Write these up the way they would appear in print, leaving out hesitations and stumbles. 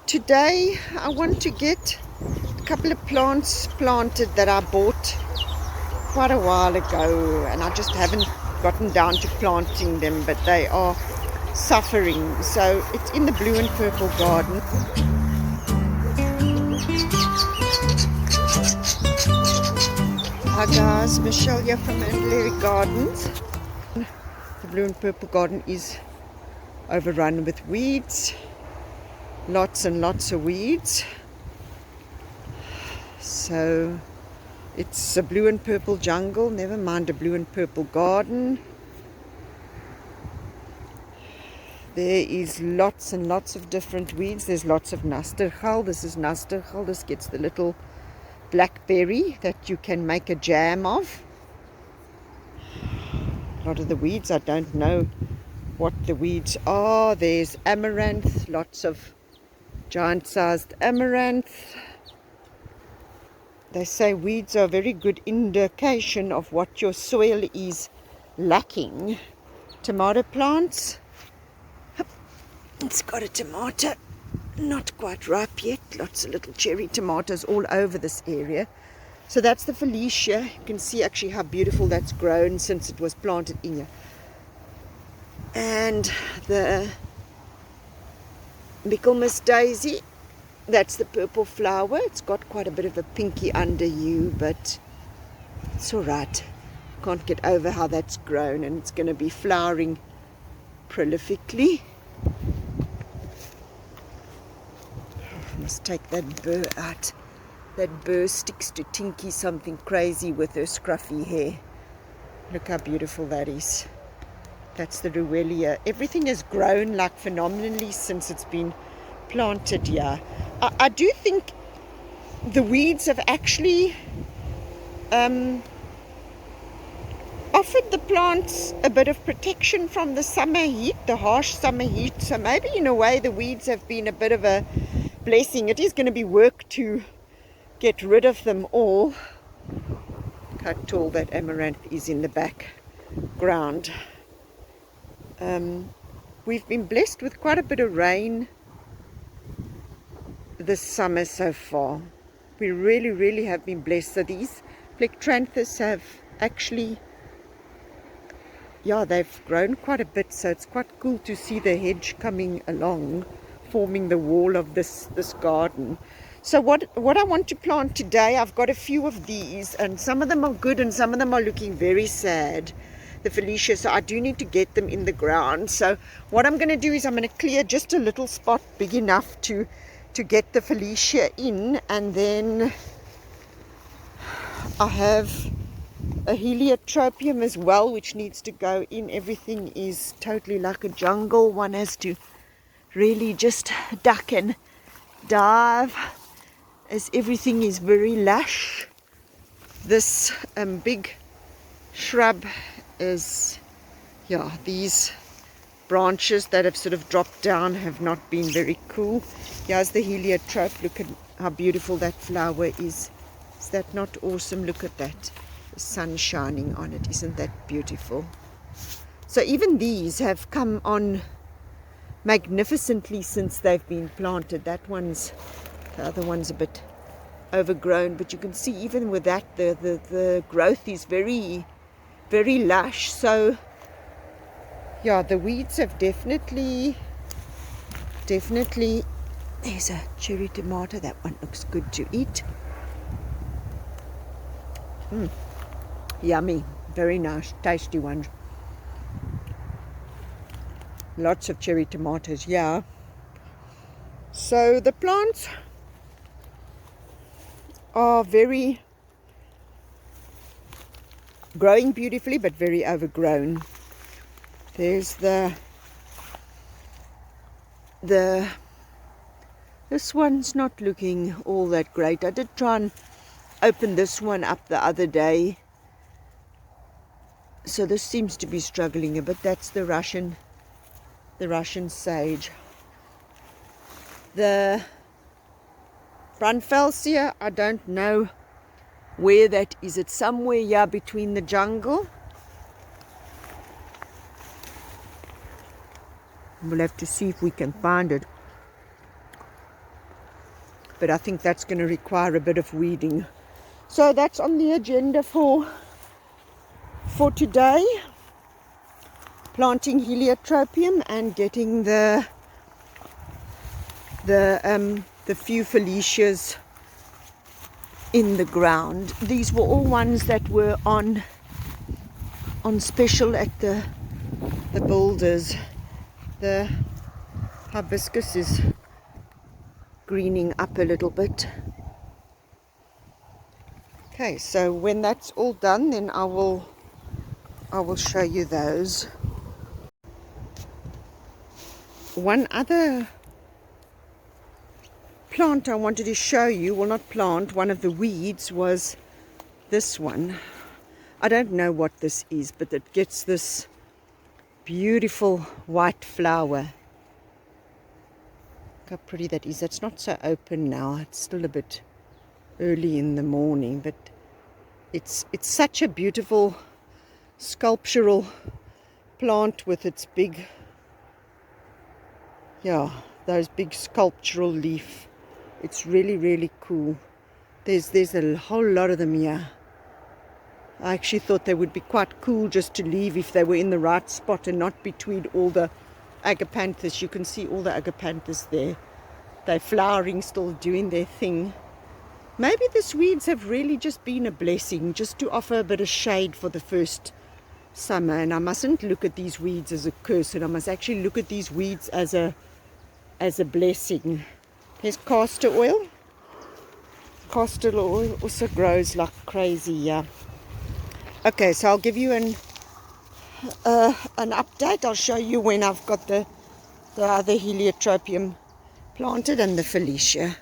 Today I want to get a couple of plants planted that I bought quite a while ago, and I just haven't gotten down to planting them, but they are suffering. So it's in the blue and purple garden. Hi guys, Michelle here from Mandalay Gardens. The blue and purple garden is overrun with weeds. Lots and lots of weeds. So it's a blue and purple jungle, never mind a blue and purple garden. There is lots and lots of different weeds. There's lots of nasturtium. This is nasturtium. This gets the little blackberry that you can make a jam of. A lot of the weeds, I don't know what the weeds are. There's amaranth, lots of giant-sized amaranth. They say weeds are a very good indication of what your soil is lacking. Tomato plants. It's got a tomato, not quite ripe yet. Lots of little cherry tomatoes all over this area. So that's the Felicia. You can see actually how beautiful that's grown since it was planted in here. And the Michaelmas daisy, that's the purple flower. It's got quite a bit of a pinky underhue, but it's all right. Can't get over how that's grown, and it's going to be flowering prolifically. I must take that burr out. That burr sticks to Tinky something crazy with her scruffy hair. Look how beautiful that is. That's the Ruellia. Everything has grown like phenomenally since it's been planted here. I do think the weeds have actually offered the plants a bit of protection from the summer heat, the harsh summer heat. So maybe in a way the weeds have been a bit of a blessing. It is going to be work to get rid of them all. Look how tall that amaranth is in the background. We've been blessed with quite a bit of rain this summer so far. We really have been blessed. So these plectranthus have actually, they've grown quite a bit. So it's quite cool to see the hedge coming along, forming the wall of this garden. So what I want to plant today, I've got a few of these, and some of them are good and some of them are looking very sad, the Felicia, so I do need to get them in the ground. So what I'm going to do is I'm going to clear just a little spot big enough to get the Felicia in, and then I have a Heliotropeum as well which needs to go in. Everything is totally like a jungle. One has to really just duck and dive as everything is very lush. This big shrub is, these branches that have sort of dropped down have not been very cool. Here's the heliotrope. Look at how beautiful that flower is. Is that not awesome? Look at that. The sun shining on it. Isn't that beautiful? So even these have come on magnificently since they've been planted. The other one's a bit overgrown, but you can see even with that the growth is very lush. So the weeds have definitely, there's a cherry tomato. That one looks good to eat. Yummy, very nice, tasty one. Lots of cherry tomatoes, So the plants are growing beautifully, but very overgrown. There's this one's not looking all that great. I did try and open this one up the other day. So this seems to be struggling a bit. That's the Russian sage. The Brunfelsia, I don't know where that is. It's somewhere here between the jungle. We'll have to see if we can find it. but I think that's going to require a bit of weeding. So that's on the agenda for today. Planting Heliotropeum and getting the few Felicias in the ground. These were all ones that were on special at the builders. The hibiscus is greening up a little bit. Okay, so when that's all done, then I will show you those. One other plant I wanted to show you, well, not plant, one of the weeds, was this one. I don't know what this is, but it gets this beautiful white flower. Look how pretty that is. It's not so open now. It's still a bit early in the morning, but it's such a beautiful sculptural plant with its big, those big sculptural leaf. It's really, really cool. There's a whole lot of them here. I actually thought they would be quite cool just to leave if they were in the right spot and not between all the agapanthus. You can see all the agapanthus there. They're flowering, still doing their thing. Maybe these weeds have really just been a blessing, just to offer a bit of shade for the first summer. And I mustn't look at these weeds as a curse, and I must actually look at these weeds as a blessing. There's castor oil. Castor oil also grows like crazy, yeah. Okay, so I'll give you an update. I'll show you when I've got the other Heliotropeum planted and the Felicia.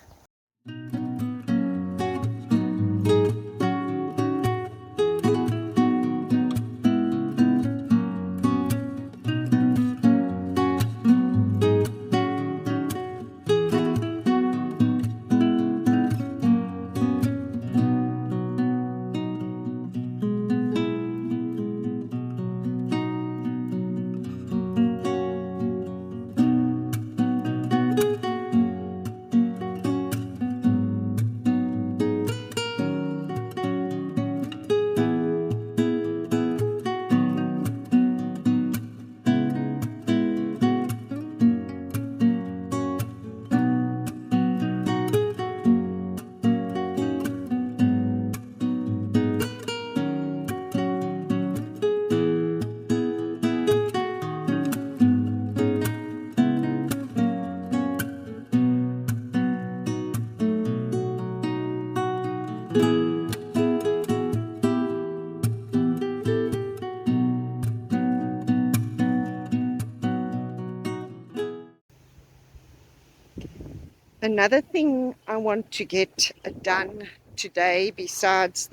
Another thing I want to get done today, besides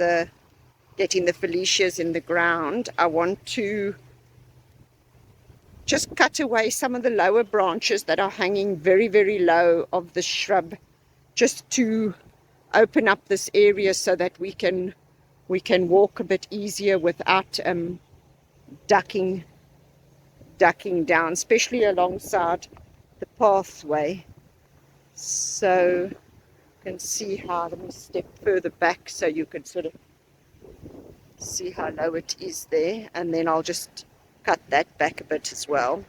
getting the Felicias in the ground, I want to just cut away some of the lower branches that are hanging very, very low of the shrub, just to open up this area so that we can walk a bit easier without ducking down, especially alongside the pathway. So you can see how, let me step further back so you can sort of see how low it is there, and then I'll just cut that back a bit as well.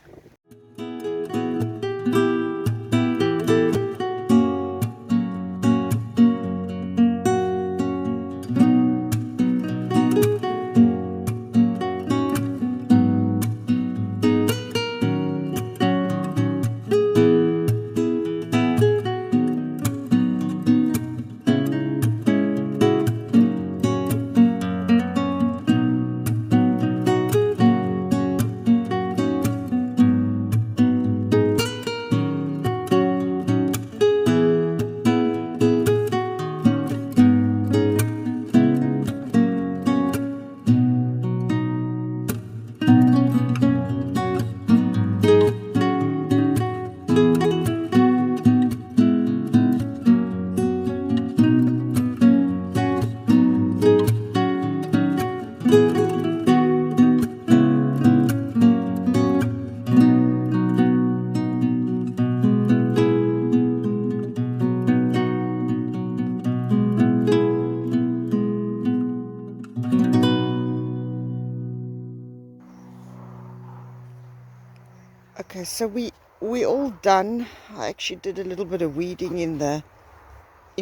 so we all done. I actually did a little bit of weeding in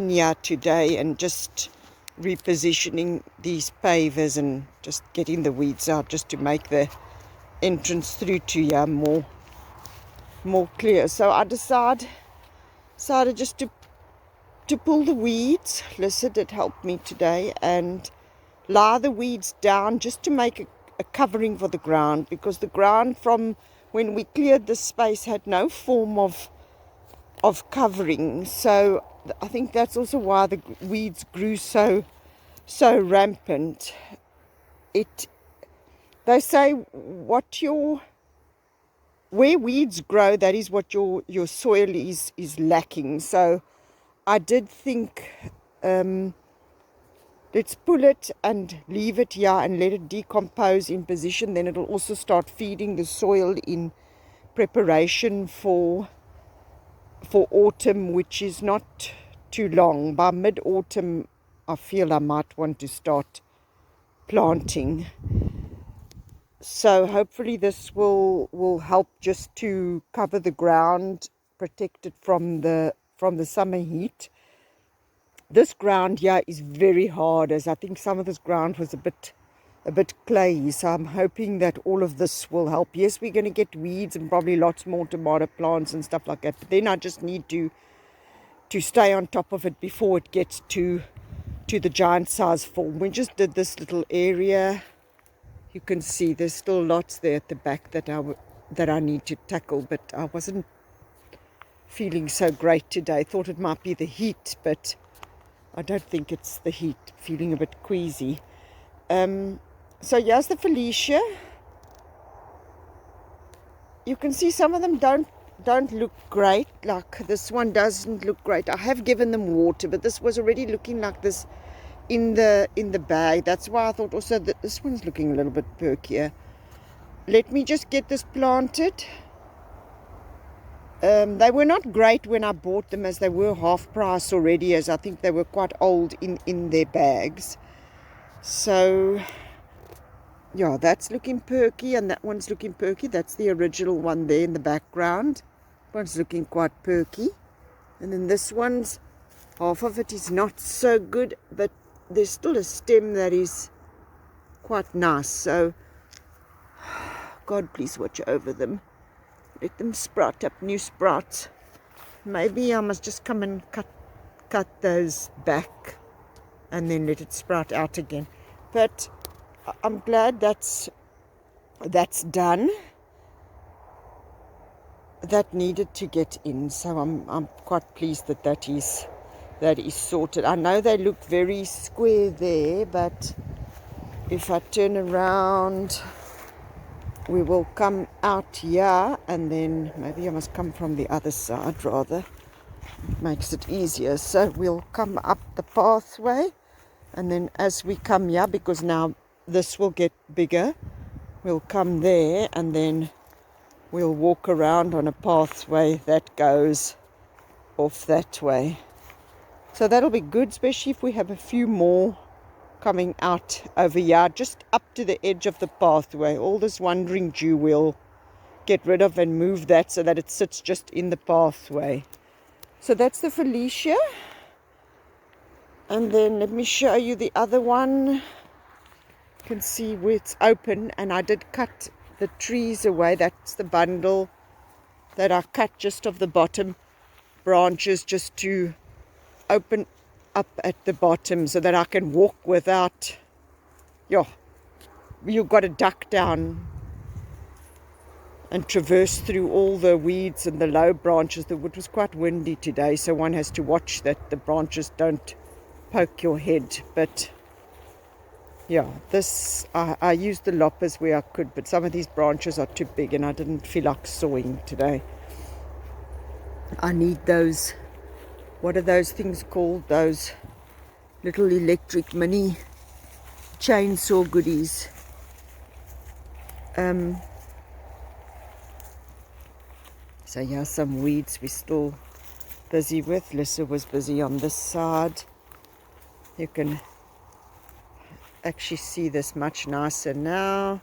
here today and just repositioning these pavers and just getting the weeds out just to make the entrance through to here more clear. So I decided just to pull the weeds. Lissa did help me today and lie the weeds down just to make a covering for the ground, because the ground from when we cleared this space had no form of covering. So I think that's also why the weeds grew so rampant. They say where weeds grow, that is what your soil is lacking. So I did think, let's pull it and leave it here and let it decompose in position. Then it'll also start feeding the soil in preparation for autumn, which is not too long. By mid-autumn, I feel I might want to start planting. So hopefully this will help just to cover the ground, protect it from the summer heat. This ground here is very hard, as I think some of this ground was a bit clayey. So I'm hoping that all of this will help. Yes, we're going to get weeds and probably lots more tomato plants and stuff like that. But then I just need to stay on top of it before it gets to the giant size form. We just did this little area. You can see there's still lots there at the back that I need to tackle. But I wasn't feeling so great today. Thought it might be the heat, but I don't think it's the heat. Feeling a bit queasy. So here's the Felicia. You can see some of them don't look great. Like this one doesn't look great. I have given them water, but this was already looking like this in the bag. That's why I thought also that this one's looking a little bit perkier. Let me just get this planted. They were not great when I bought them, as they were half price already, as I think they were quite old in their bags. So yeah, that's looking perky and that one's looking perky. That's the original one there in the background. One's looking quite perky. And then this one's, half of it is not so good, but there's still a stem that is quite nice. So God, please watch over them. Let them sprout up new sprouts. Maybe I must just come and cut those back and then let it sprout out again. But I'm glad that's done. That needed to get in, so I'm quite pleased that is sorted. I know they look very square there, but if I turn around, we will come out here, and then maybe I must come from the other side rather. It makes it easier. So we'll come up the pathway, and then as we come here, because now this will get bigger, we'll come there and then we'll walk around on a pathway that goes off that way. So that'll be good, especially if we have a few more coming out over here, just up to the edge of the pathway. All this wandering dew we'll get rid of and move that so that it sits just in the pathway. So that's the Felicia. And then let me show you the other one. You can see where it's open, and I did cut the trees away. That's the bundle that I cut just of the bottom branches, just to open up at the bottom so that I can walk without, you've got to duck down and traverse through all the weeds and the low branches. The wood was quite windy today, so one has to watch that the branches don't poke your head. But yeah, this I used the loppers where I could, but some of these branches are too big and I didn't feel like sawing today. I need those, what are those things called? Those little electric mini chainsaw goodies. So yeah, some weeds we're still busy with. Lissa was busy on this side. You can actually see this much nicer now.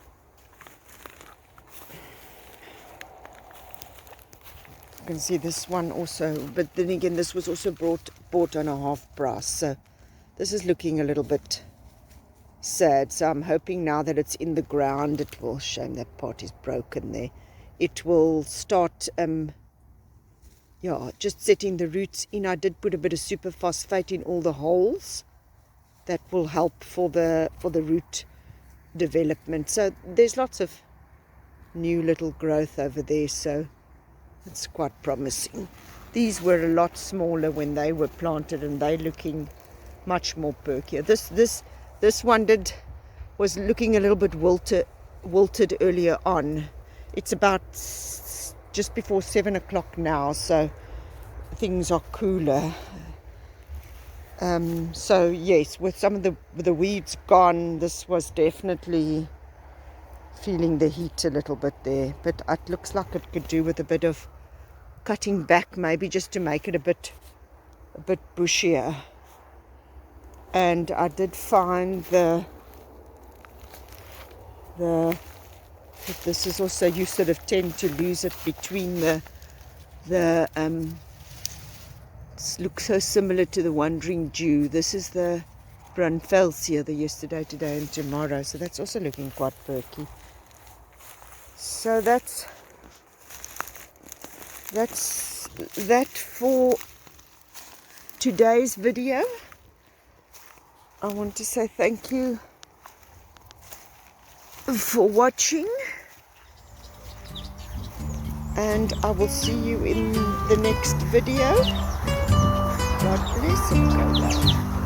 can see this one also, but then again this was also bought on a half price, so this is looking a little bit sad. So I'm hoping now that it's in the ground, it will, shame that part is broken there, it will start yeah, just setting the roots in. I did put a bit of superphosphate in all the holes. That will help for the root development. So there's lots of new little growth over there, so it's quite promising. These were a lot smaller when they were planted, and they're looking much more perkier. This one was looking a little bit wilted earlier on. It's about just before 7 o'clock now, so things are cooler. So yes, with some of the weeds gone, this was definitely feeling the heat a little bit there. But it looks like it could do with a bit of cutting back, maybe just to make it a bit bushier. And I did find this is also, you sort of tend to lose it between it looks so similar to the Wandering Dew. This is the Brunfelsia, the yesterday, today and tomorrow, so that's also looking quite perky. So that's that for today's video. I want to say thank you for watching, and I will see you in the next video. God bless and go well.